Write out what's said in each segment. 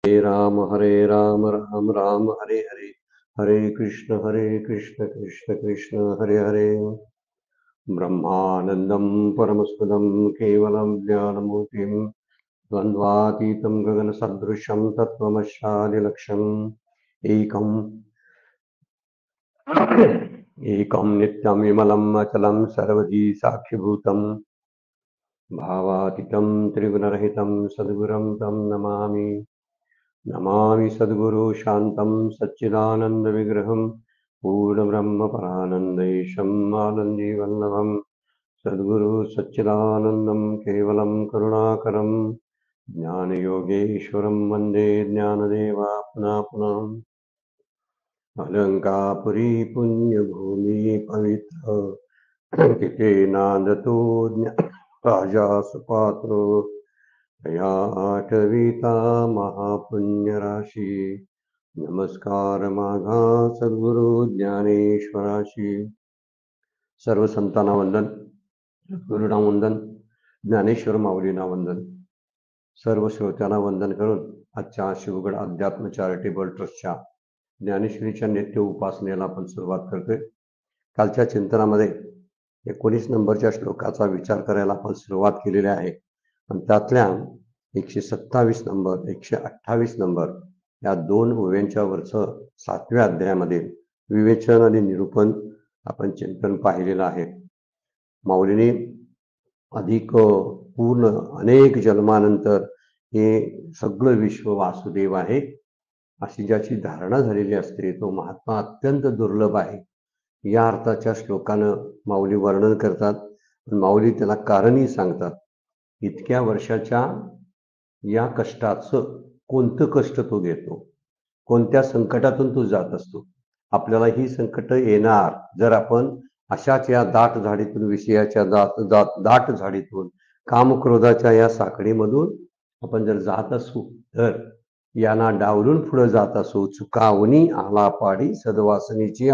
हरे राम राम राम हरे हरे, हरे कृष्ण कृष्ण कृष्ण हरे हरे. ब्रह्मानन्दं परमसुखदं केवलं ज्ञानमूर्तिं द्वन्द्वातीतं गगनसदृशं तत्त्वमस्यादिलक्ष्यम् एकं नित्यं विमलम् अचलं सर्वधी साक्षिभूतं भावातीतं त्रिगुणरहितं सद्गुरुं तं नमामि. नमामि सद्गुरु शान्तं सच्चिदानन्दविग्रहं पूर्णब्रह्मपरानन्देशम् आनन्दीवल्लभम्. सद्गुरु सच्चिदानन्दं केवलं करुणाकरं ज्ञानयोगेश्वरं वन्दे ज्ञानदेवात्मनात्मनाम्. अलङ्कापुरी पुण्यभूमि पवित्र तिथे नांदतो राजा सुपात्रो या आठविता महापुण्यराशी. नमस्कार माझा सद्गुरु ज्ञानेश्वराशी. सर्व संतांना वंदन, गुरुना वंदन, ज्ञानेश्वर माऊलींना वंदन. सर्व श्रोत्यांना वंदन करून आजच्या शिवगड अध्यात्म चॅरिटेबल ट्रस्टच्या ज्ञानेश्वरीच्या नित्य उपासनेला आपण सुरुवात करतोय. कालच्या चिंतनामध्ये 19 नंबरच्या श्लोकाचा विचार करायला आपण सुरुवात केलेली आहे आणि त्यातल्या 127 नंबर 128 नंबर या दोन ओव्यांच्या वरचं 7व्या अध्यायामध्ये विवेचन आणि निरूपण आपण चिंतन पाहिलेलं आहे. माऊलीने अधिक पूर्ण अनेक जन्मानंतर हे सगळं विश्व वासुदेव आहे अशी ज्याची धारणा झालेली असते तो महात्मा अत्यंत दुर्लभ आहे या अर्थाच्या श्लोकानं माऊली वर्णन करतात. माऊली त्याला कारणही सांगतात. इतक्या वर्षाच्या या कष्टाचं कोणतं कष्ट तो घेतो, कोणत्या संकटातून तो जात असतो. आपल्याला ही संकट येणार जर आपण अशाच या दाट झाडीतून, विषयाच्या दाट झाडीतून, कामक्रोधाच्या या साखळीमधून आपण जर जात असू तर यांना डावलून पुढे जात असू. चुकावनी आला पाडी सद्वासनीची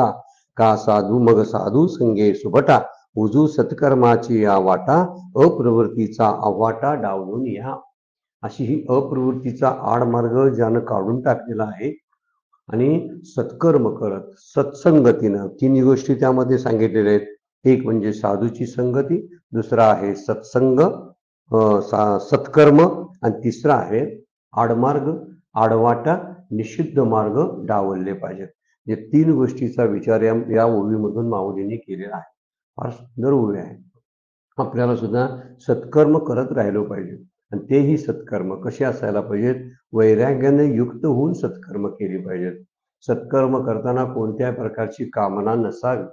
का साधू मग साधू संगे सुभटा उजू सत्कर्माची या वाटा अप्रवृत्तीचा अवाटा डावलून या. अशी ही अप्रवृत्तीचा आडमार्ग ज्यानं काढून टाकलेला आहे आणि सत्कर्म करत सत्संगतीनं 3 गोष्टी त्यामध्ये सांगितलेल्या आहेत. एक म्हणजे साधूची संगती, दुसरा आहे सत्संग सत्कर्म आणि तिसरा आहे आडमार्ग आडवाटा निषिद्ध मार्ग डावलले पाहिजेत. या 3 गोष्टीचा विचार या ओवीमधून माऊलींनी केलेला आहे. फार सुंदर ओवी आहे. आपल्याला सुद्धा सत्कर्म करत राहिलो पाहिजे आणि तेही सत्कर्म कसे असायला पाहिजेत, वैराग्याने युक्त होऊन सत्कर्म केली पाहिजेत. सत्कर्म करताना कोणत्या प्रकारची कामना नसावी.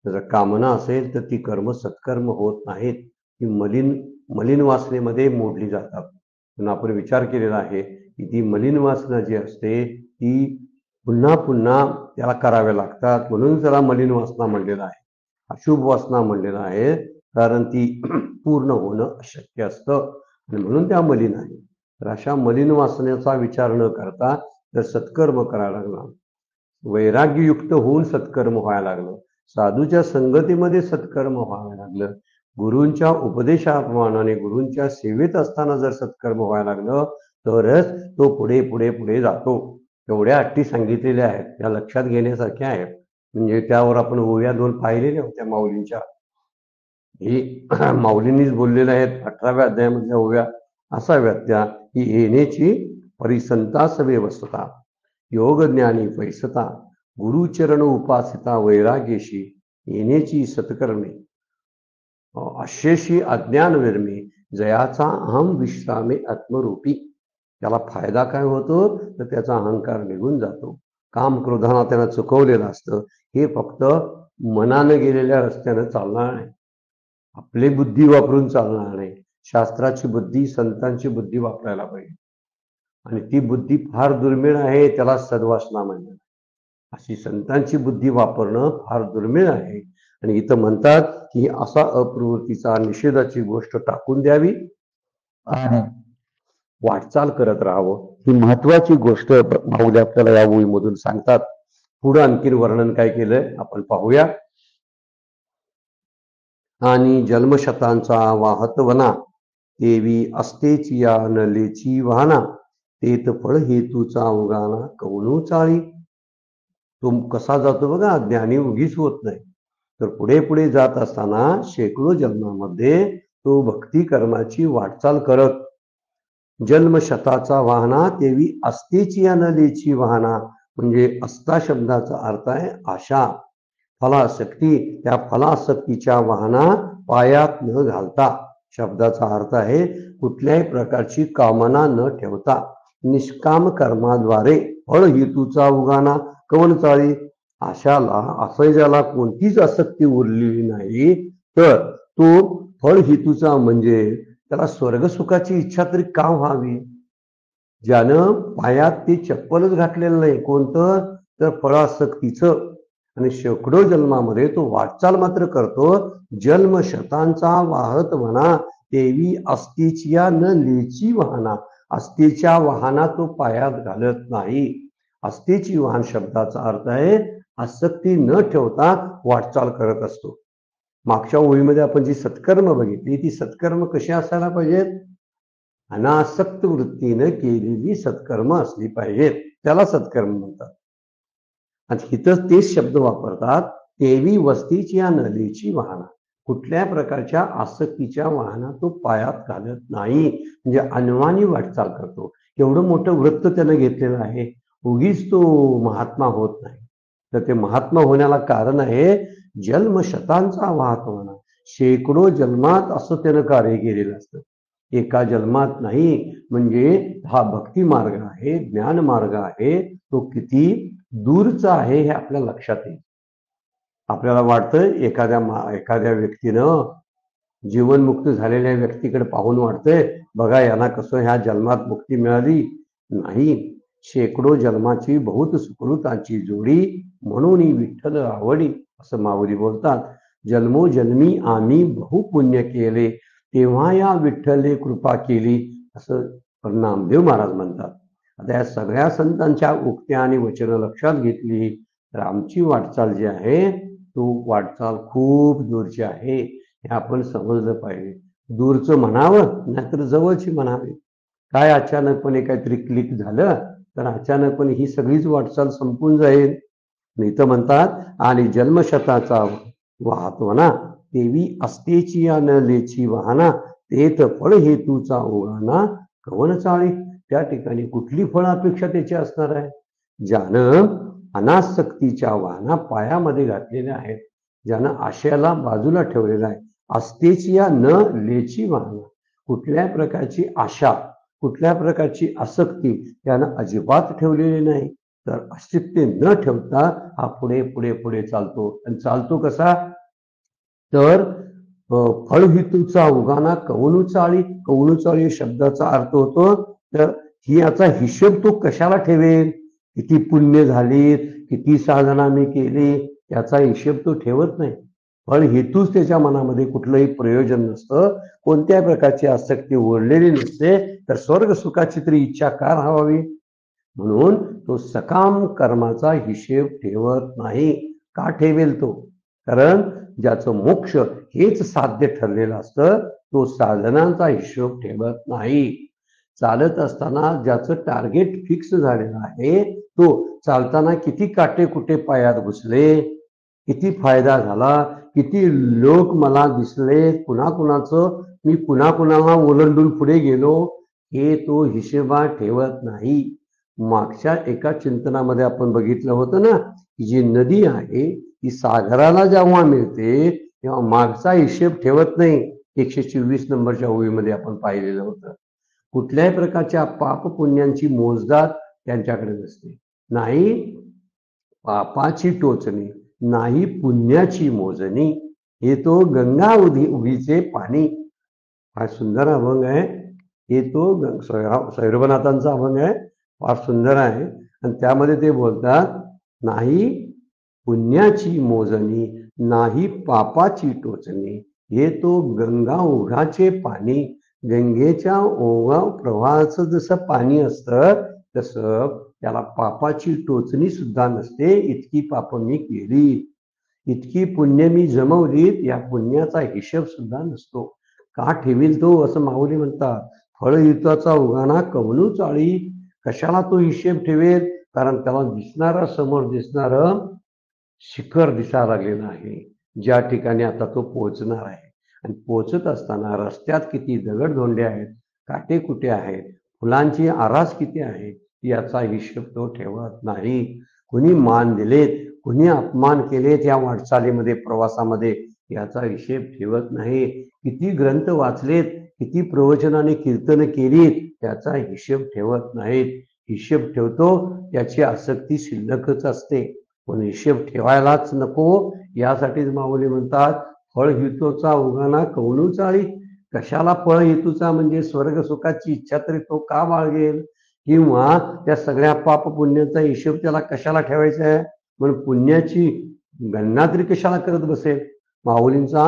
जर कामना असेल तर ती कर्म सत्कर्म होत नाहीत, ती मलिन वासनेमध्ये मोडली जातात. म्हणून आपण विचार केलेला आहे की ती मलिन वासना जी असते ती पुन्हा पुन्हा त्याला कराव्या लागतात. म्हणून त्याला मलिन वासना म्हणलेलं आहे, अशुभ वासना म्हणलेलं आहे, कारण ती पूर्ण होणं अशक्य असतं आणि म्हणून त्या मलिन आहे. तर अशा मलिन वासनेचा विचार न करता जर सत्कर्म करायला लागला, वैराग्ययुक्त होऊन सत्कर्म व्हायला लागलं, साधूच्या संगतीमध्ये सत्कर्म व्हायला लागलं, गुरूंच्या उपदेशाप्रमाणे गुरूंच्या सेवेत असताना जर सत्कर्म व्हायला लागलं तरच तो पुढे पुढे पुढे जातो. एवढ्या अट्टी सांगितलेल्या आहेत, त्या लक्षात घेण्यासारख्या आहेत. म्हणजे त्यावर आपण ओव्या 2 पाहिलेल्या होत्या माऊलींच्या. ही माऊलींनीच बोललेल्या आहेत. 18व्या अध्यायामधल्या ओव्या असाव्यात त्या की येण्याची परिसंतास व्यवस्था योग ज्ञानी पैसता गुरुचरण उपासिता वैराग्यशी येण्याची सत्कर्मे अशेशी अज्ञान विरमी जयाचा अहम विश्रामे आत्मरूपी. त्याला फायदा काय होतो तर त्याचा अहंकार निघून जातो. काम क्रोधाना त्यानं चुकवलेलं असतं. हे फक्त मनानं गेलेल्या रस्त्यानं चालणार नाही, आपली बुद्धी वापरून चालणार नाही. शास्त्राची बुद्धी, संतांची बुद्धी वापरायला पाहिजे आणि ती बुद्धी फार दुर्मिळ आहे, त्याला सद्वासना म्हणतात. अशी संतांची बुद्धी वापरणं फार दुर्मिळ आहे. आणि इथं म्हणतात की असा अप्रवृत्तीचा निषेधाची गोष्ट टाकून द्यावी आणि वाटचाल करत राहावं. ही महत्वाची गोष्ट माऊली आपल्याला या ओळीमधून सांगतात. पुढं आणखीन वर्णन काय केलंय आपण पाहूया. आणि जन्मशतांचा वाहत वना देवी असतेची या नलेची वाहना तेत फळ हेतूचा उगाना कवणू चाळी. तो कसा जातो बघा, ज्ञानी उगीच होत नाही, तर पुढे पुढे जात असताना शेकडो जन्मामध्ये तो भक्ती कर्माची वाटचाल करत जन्म शताचा वाहना तेवी अस्तेची अनलेची वाहना. म्हणजे अस्ता शब्दाचा अर्थ आहे आशा, फलासक्ती. त्या फलासक्तीच्या वाहना पायात न घालता, शब्दाचा अर्थ आहे कुठल्याही प्रकारची कामना न ठेवता निष्काम कर्माद्वारे फळ हेतूचा उगाना कवन चाळी. आशाला असंजाला कोणतीच आसक्ती उरलेली नाही, तर तो फळ हेतूचा म्हणजे त्याला स्वर्गसुखाची इच्छा तरी का व्हावी. ज्यानं पायात ते चप्पलच घातलेलं नाही, कोणतं तर फळासक्तीचं, आणि शेकडो जन्मामध्ये तो वाटचाल मात्र करतो. जन्म शतांचा वाहत म्हणा तेवी अस्तेच्या न लेची वाहना. अस्तेच्या वाहना तो पायात घालत नाही. अस्तेची वाहन शब्दाचा अर्थ आहे आसक्ती न ठेवता वाटचाल करत असतो. मागच्या ओळीमध्ये आपण जी सत्कर्म बघितली, ती सत्कर्म कशी असायला पाहिजेत, अनासक्त वृत्तीनं केलेली सत्कर्म असली पाहिजेत, त्याला सत्कर्म म्हणतात. आणि इथं तेच शब्द वापरतात, तेवी वस्तीची नलीची वाहना. कुठल्या प्रकारच्या आसक्तीच्या वाहना तो पायात घालत नाही, म्हणजे अनवाणी वाटचाल करतो. एवढं मोठं वृत्त त्यानं घेतलेलं आहे, उगीच तो महात्मा होत नाही. तर ते महात्मा होण्याला कारण आहे जन्म शतांचा वाहत म्हणा, शेकडो जन्मात असं त्यानं कार्य केलेलं असतं, एका जन्मात नाही. म्हणजे हा भक्ती मार्ग आहे, ज्ञान मार्ग आहे, तो किती दूरचा आहे हे आपल्या लक्षात येईल. आपल्याला वाटतं एखाद्या व्यक्तीनं जीवनमुक्त झालेल्या व्यक्तीकडे पाहून वाटतंय बघा यांना कसं ह्या जन्मात मुक्ती मिळाली. नाही, शेकडो जन्माची बहुत सुकृताची जोडी, म्हणून विठ्ठल आवडी असं माऊली बोलतात. जन्मोजन्मी आम्ही बहुपुण्य केले, तेव्हा या विठ्ठले कृपा केली, असं नामदेव महाराज म्हणतात. आता या सगळ्या संतांच्या उक्त्या आणि वचनं लक्षात घेतली तर आमची वाटचाल जी आहे तो वाटचाल खूप दूरची आहे, हे आपण समजलं पाहिजे. दूरचं म्हणावं नाहीतर जवळची म्हणावी. काय अचानकपणे काहीतरी क्लिक झालं तर अचानकपणे ही सगळीच वाटचाल संपून जाईल. नाही तर म्हणतात आणि जन्मशताचा वाहत म्हणा तेवी अस्तेची न लेची वाहना, तेत फळ हेतूचा ओघाना कवन चाळी. त्या ठिकाणी कुठली फळ अपेक्षा त्याची असणार आहे, ज्यानं अनासक्तीच्या वाहना पायामध्ये घातलेल्या आहेत, ज्यानं आशयाला बाजूला ठेवलेला आहे. अस्तेची न लेची वाहना, कुठल्या प्रकारची आशा, कुठल्या प्रकारची आसक्ती त्यानं अजिबात ठेवलेली नाही, तर अस्तित्व न ठेवता हा पुढे पुढे पुढे चालतो. आणि चालतो कसा, तर फळ हेतूचा उगाना कवणू चाळी. कवणू चाळी शब्दाचा अर्थ होतो तर ही याचा हिशोब तो कशाला ठेवेल, किती पुण्य झालीत, किती साधना मी केली, याचा हिशोब तो ठेवत नाही. फळ हेतूच त्याच्या मनामध्ये कुठलंही प्रयोजन नसतं, कोणत्याही प्रकारची आसक्ती ओढलेली नसते, तर स्वर्ग सुखाची तरी इच्छा का राहावी. म्हणून तो सकाम कर्माचा हिशेब ठेवत नाही. का ठेवेल तो, कारण ज्याचं मोक्ष हेच साध्य ठरलेलं असतं तो साधनांचा हिशोब ठेवत नाही. चालत असताना ज्याचं टार्गेट फिक्स झालेलं आहे, तो चालताना किती काटे कुठे पायात घुसले, किती फायदा झाला, किती लोक मला दिसले, पुन्हा कुणाचं मी पुन्हा कुणाला ओलांडून पुढे गेलो, हे तो हिशेबा ठेवत नाही. मागच्या एका चिंतनामध्ये आपण बघितलं होतं ना, की जी नदी आहे ती सागराला जेव्हा मिळते तेव्हा मागचा हिशेब ठेवत नाही. 124 नंबरच्या ओळीमध्ये आपण पाहिलेलं होतं. कुठल्याही प्रकारच्या पाप पुण्यांची मोजदाद त्यांच्याकडे नसते. नाही पापाची टोचणी, नाही पुण्याची मोजणी, हे तो गंगा उगीचे पाणी. हा सुंदर अभंग आहे, हे तो सैरभनाथांचा अभंग आहे, फार सुंदर आहे. आणि त्यामध्ये ते बोलतात नाही पुण्याची मोजणी, नाही पापाची टोचणी, हे तो गंगा ओघाचे पाणी. गंगेच्या ओघा प्रवाहाचं जसं पाणी असतं तसं त्याला पापाची टोचणी सुद्धा नसते. इतकी पाप मी केली, इतकी पुण्य मी जमवलीत, या पुण्याचा हिशोब सुद्धा नसतो. का ठेवील तो, असं माऊली म्हणतात. फळ युताचा उगाना कवनू चाळी. कशाला तो हिशेब ठेवेल? कारण त्याला दिसणारं, समोर दिसणारं शिखर दिसायला लागलेलं आहे, ज्या ठिकाणी आता तो पोहोचणार आहे. आणि पोहोचत असताना रस्त्यात किती दगडधोंडे आहेत, काटे कुठे आहेत, फुलांची आरास किती आहे, याचा हिशोब तो ठेवत नाही. कुणी मान दिलेत, कुणी अपमान केलेत या वाटचालीमध्ये, प्रवासामध्ये, याचा हिशेब ठेवत नाही. किती ग्रंथ वाचलेत, किती प्रवचन आणि कीर्तन केलीत, याचा हिशेब ठेवत नाहीत. हिशेब ठेवतो याची आसक्ती शिल्लकच असते, पण हिशेब ठेवायलाच नको. यासाठीच माऊली म्हणतात, फळ हेतूचा उगाना कौनू चाळी. कशाला फळ हेतूचा? म्हणजे स्वर्ग सुखाची इच्छा तरी तो का बाळगेल? किंवा त्या सगळ्या पाप पुण्याचा हिशोब त्याला कशाला ठेवायचा आहे? म्हणून पुण्याची गणना तरी कशाला करत बसेल? माऊलींचा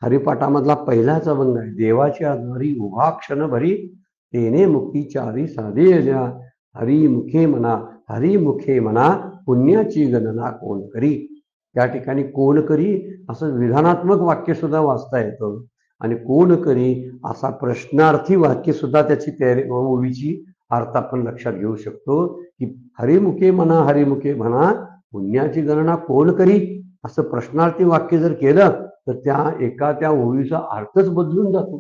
हरिपाठामधला पहिलाच अभंग आहे, देवाच्या दारी उभा क्षण भरी, तेने मुक्ती चारी साधे द्या. हरिमुखे म्हणा, हरिमुखे म्हणा, पुण्याची गणना कोण करी. त्या ठिकाणी कोण करी असं विधानात्मक वाक्य सुद्धा वाचता येतं, आणि कोण करी असा प्रश्नार्थी वाक्य सुद्धा त्याची तयारी ओवीची अर्थ आपण लक्षात घेऊ शकतो, की हरिमुखे म्हणा, हरिमुखे म्हणा, पुण्याची गणना कोण करी असं प्रश्नार्थी वाक्य जर केलं तर त्या ओवीचा अर्थच बदलून जातो.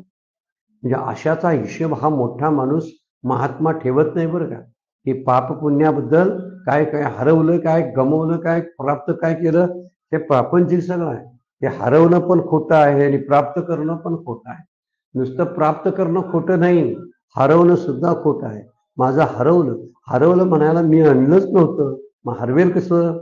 म्हणजे अशाचा हिशेब हा मोठा माणूस महात्मा ठेवत नाही बरं का. की पाप पुण्याबद्दल काय काय हरवलं, काय गमवलं, काय प्राप्त काय केलं, ते प्रापंचिक सगळं आहे. ते हरवणं पण खोटं आहे आणि प्राप्त करणं पण खोटं आहे. नुसतं प्राप्त करणं खोटं नाही, हरवणं सुद्धा खोटं आहे. माझं हरवलं म्हणायला मी आणलंच नव्हतं, मग हरवेल कसं,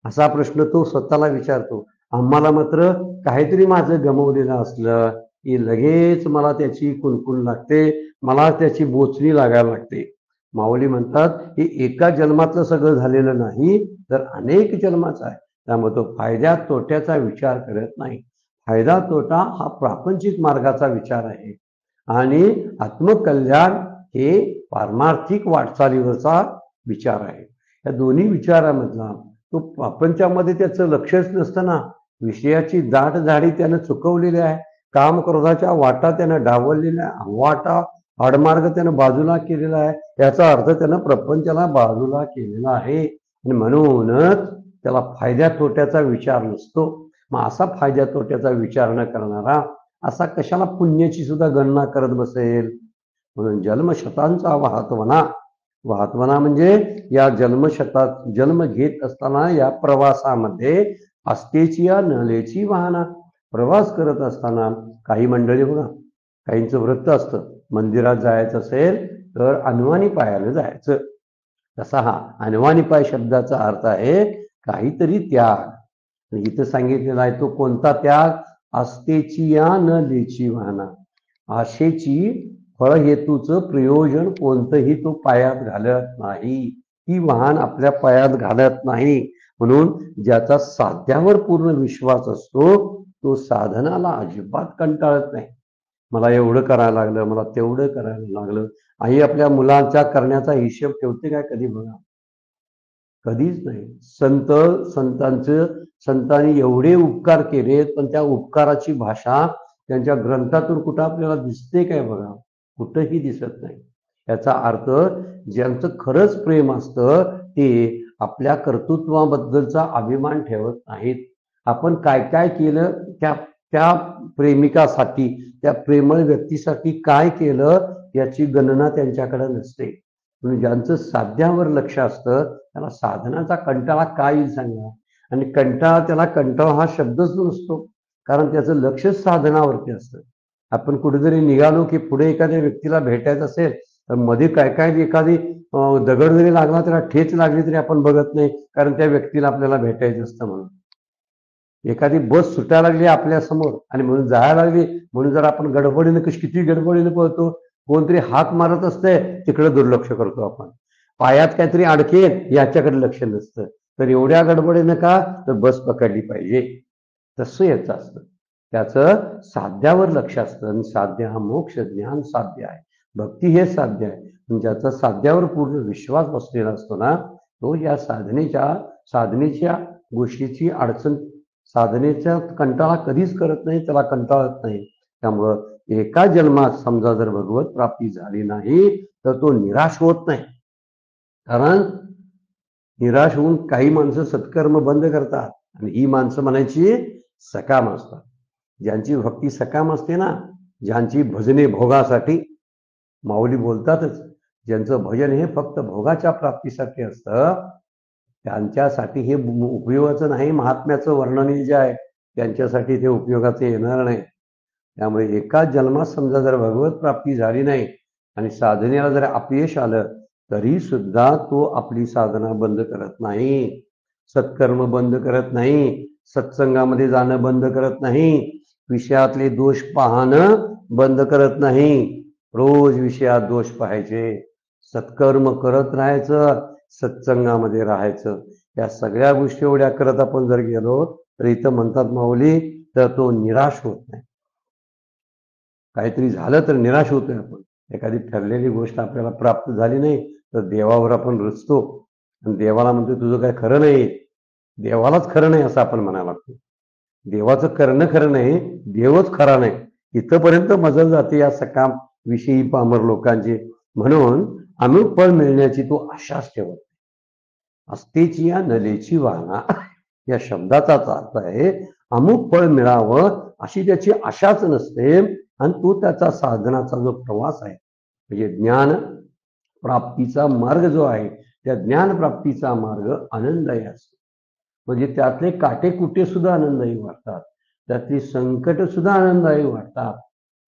असा प्रश्न तो स्वतःला विचारतो. आम्हाला मात्र काहीतरी माझं गमवलेलं असलं की लगेच मला त्याची कुणकुण लागते, मला त्याची बोचणी लागायला लागते. माऊली म्हणतात की एका जन्मातलं सगळं झालेलं नाही, तर अनेक जन्माचं आहे. त्यामुळे तो फायद्या तोट्याचा विचार करत नाही. फायदा तोटा हा प्रापंचिक मार्गाचा विचार आहे, आणि आत्मकल्याण हे पारमार्थिक वाटचालीवरचा विचार आहे. या दोन्ही विचारामधला तो प्रपंचामध्ये त्याचं लक्षच नसतं ना. विषयाची दाट झाडी त्यानं चुकवलेली आहे, काम क्रोधाच्या वाटा त्यानं डावललेल्या आहे, वाटा आडमार्ग त्यानं बाजूला केलेला आहे. याचा अर्थ त्यानं प्रपंचाला बाजूला केलेला आहे, आणि म्हणूनच त्याला फायद्या तोट्याचा विचार नसतो. मग असा फायद्या तोट्याचा विचार न करणारा असा कशाला पुण्याची सुद्धा गणना करत बसेल? म्हणून जन्मशतांचा वाहतवना म्हणजे या जन्मशतात जन्म घेत असताना या प्रवासामध्ये आस्थेची या नलेची वाहना. प्रवास करत असताना काही मंडळी बघा, काहींचं व्रत असतं, मंदिरात जायचं असेल तर अनवाणी पायानं जायचं. तसा हा अनवाणी पाय शब्दाचा अर्थ आहे काहीतरी त्याग. इथं सांगितलेला आहे तो कोणता त्याग? आस्थेची या नलेची वाहना. आशेची फळ हेतूचं प्रयोजन कोणतंही तो पायात घालत नाही, ती वाहन आपल्या पायात घालत नाही. म्हणून ज्याचा साध्यावर पूर्ण विश्वास असतो तो साधनाला अजिबात कंटाळत नाही. मला एवढं करायला लागलं, मला तेवढं करायला लागलं. आई आपल्या मुलांच्या करण्याचा हिशेब ठेवते काय कधी? बघा, कधीच नाही. संतांनी एवढे उपकार केलेत, पण त्या उपकाराची भाषा त्यांच्या ग्रंथातून कुठं आपल्याला दिसते काय? बघा, कुठंही दिसत नाही. याचा अर्थ ज्यांचं खरंच प्रेम असतं ते आपल्या कर्तृत्वाबद्दलचा अभिमान ठेवत नाहीत. आपण काय काय केलं त्या प्रेमिकासाठी, त्या प्रेमळ व्यक्तीसाठी काय केलं याची गणना त्यांच्याकडे नसते. म्हणून ज्यांचं साध्यावर लक्ष असतं त्याला साधनाचा कंटाळा काय येईल सांगा? आणि कंटाळा हा शब्दच नसतो, कारण त्याचं लक्षच साधनावरती असतं. आपण कुठेतरी निघालो की पुढे एखाद्या व्यक्तीला भेटायचं असेल तर मध्ये काय काय एखादी दगड जरी लागला, त्याला ठेच लागली तरी आपण बघत नाही, कारण त्या व्यक्तीला आपल्याला भेटायचं असतं म्हणून. एखादी बस सुटायला लागली आपल्या समोर आणि म्हणून जायला लागली म्हणून जर आपण गडबडीनं किती गडबडीनं पळतो, कोणतरी हाक मारत असते तिकडे दुर्लक्ष करतो आपण. पायात काहीतरी अडकेल याच्याकडे लक्ष नसतं, तर एवढ्या गडबडीनं का? तर बस पकडली पाहिजे. तसं याचं असतं, त्याचं साध्यावर लक्ष असतं. आणि साध्य हा मोक्ष, ज्ञान साध्य आहे, भक्ती हे साध्य आहे. ज्याचा साध्यावर पूर्ण विश्वास बसलेला असतो ना, तो या साधनेच्या गोष्टीची अडचण, साधनेचा कंटाळा कधीच करत नाही, त्याला कंटाळत नाही. त्यामुळं एका जन्मात समजा जर भगवत प्राप्ती झाली नाही तर तो निराश होत नाही. कारण निराश होऊन काही माणसं सत्कर्म बंद करतात आणि ही माणसं म्हणायची सकाम असतात. ज्यांची भक्ती सकाम असते ना, ज्यांची भजने भोगासाठी, माऊली बोलतातच, ज्यांचं भजन हे फक्त भोगाच्या प्राप्तीसाठी असतं, त्यांच्यासाठी हे उपयोगाचं नाही. महात्म्याचं वर्णन जे आहे त्यांच्यासाठी ते उपयोगाचं येणार नाही. त्यामुळे एकाच जन्मात समजा जर भगवत प्राप्ती झाली नाही आणि साधनेला जर अपयश आलं तरी सुद्धा तो आपली साधना बंद करत नाही, सत्कर्म बंद करत नाही, सत्संगामध्ये जाणं बंद करत नाही, विषयातले दोष पाहणं बंद करत नाही. रोज विषयात दोष पाहायचे, सत्कर्म करत राहायचं, सत्संगामध्ये राहायचं. या सगळ्या गोष्टी एवढ्या करत आपण जर गेलो तर इथं म्हणतात माऊली, तर तो निराश होत नाही. काहीतरी झालं तर निराश होतोय आपण. एखादी ठरलेली गोष्ट आपल्याला प्राप्त झाली नाही तर देवावर आपण रुजतो आणि देवाला म्हणतो तुझं काय खरं नाही. देवालाच खरं नाही असं आपण म्हणायला लागतो. देवाचं करणं खरं नाही, देवच खरा नाही, इथंपर्यंत मजल जाते या सकाम विषयी पामर लोकांची. म्हणून अमूक फळ मिळण्याची तो आशाच ठेवत. अस्तेची या नलेची वाहना या शब्दाचाच अर्थ आहे अमुक फळ मिळावं अशी त्याची आशाच नसते. आणि तो त्याचा साधनाचा जो प्रवास आहे म्हणजे ज्ञान प्राप्तीचा मार्ग जो आहे त्या ज्ञान प्राप्तीचा मार्ग आनंददायी असतो. म्हणजे त्यातले काटेकुटे सुद्धा आनंददायी वाटतात, त्यातली संकट सुद्धा आनंददायी वाटतात.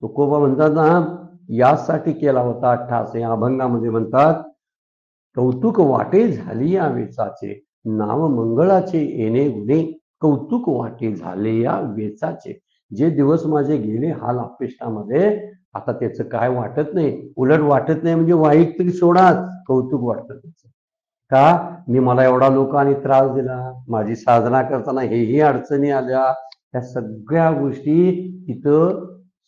तुकोबा म्हणतात ना, यासाठी केला होता ठास. या अभंगामध्ये म्हणतात, कौतुक वाटे झाली या वेचाचे, नाव मंगळाचे येणे गुणे. कौतुक वाटे झाले या वेचाचे. जे दिवस माझे गेले हाल अपेष्टामध्ये, आता त्याचं काय वाटत नाही. उलट वाटत नाही म्हणजे वाईट तरी सोडाच, कौतुक वाटतं त्याचं. का मी मला एवढा लोकांनी त्रास दिला, माझी साधना करताना हेही अडचणी आल्या, त्या सगळ्या गोष्टी तिथं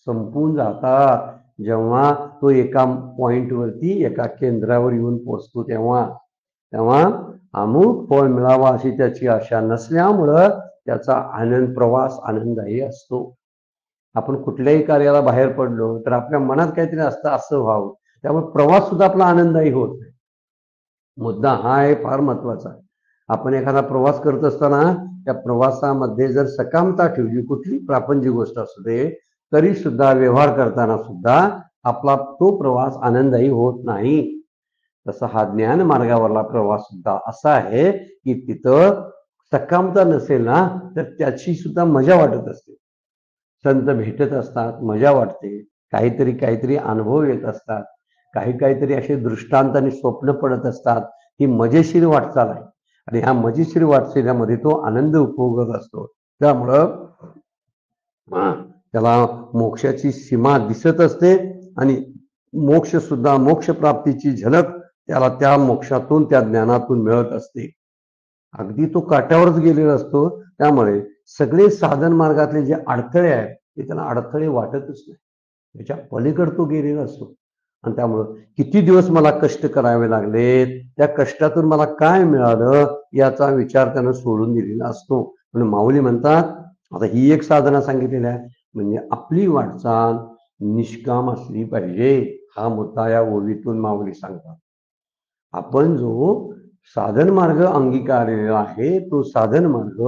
संपून जातात जेव्हा तो एका पॉइंटवरती एका केंद्रावर येऊन पोचतो. तेव्हा अमुक फळ मिळावा अशी त्याची आशा नसल्यामुळं त्याचा आनंद प्रवास आनंददायी असतो. आपण कुठल्याही कार्याला बाहेर पडलो तर आपल्या मनात काहीतरी असतं असं व्हावं, त्यामुळे प्रवास सुद्धा आपला आनंददायी होत नाही. मुद्दा हा आहे फार महत्वाचा. आपण एखादा प्रवास करत असताना त्या प्रवासामध्ये जर सकामता ठेवली, कुठली प्रापंचिक गोष्ट असू दे, तरी सुद्धा व्यवहार करताना सुद्धा आपला तो प्रवास आनंददायी होत नाही. तसा हा ज्ञान मार्गावरला प्रवास सुद्धा असा आहे की तिथं सकामता नसेल ना तर त्याची सुद्धा मजा वाटत असते. संत भेटत असतात, मजा वाटते, काहीतरी अनुभव येत असतात, काहीतरी असे दृष्टांत आणि स्वप्न पडत असतात. ही मजेशीर वाटचाल आहे आणि ह्या मजेशीर वाटचालीमध्ये तो आनंद उपभोगत असतो. त्यामुळं त्याला मोक्षाची सीमा दिसत असते आणि मोक्ष सुद्धा, मोक्ष प्राप्तीची झलक त्याला त्या मोक्षातून, त्या ज्ञानातून मिळत असते. अगदी तो काट्यावरच गेलेला असतो. त्यामुळे सगळे साधन मार्गातले जे अडथळे आहेत ते त्याला अडथळे वाटतच नाही, त्याच्या पलीकडे तो गेलेला असतो. आणि त्यामुळं किती दिवस मला कष्ट करावे लागलेत, त्या कष्टातून मला काय मिळालं याचा विचार त्यानं सोडून दिलेला असतो. म्हणून माऊली म्हणतात, आता ही एक साधना सांगितलेली आहे, म्हणजे आपली वाटचाल निष्काम असली पाहिजे. हा मुद्दा या ओवीतून माऊली सांगतात. आपण जो साधन मार्ग अंगीकारलेला आहे तो साधन मार्ग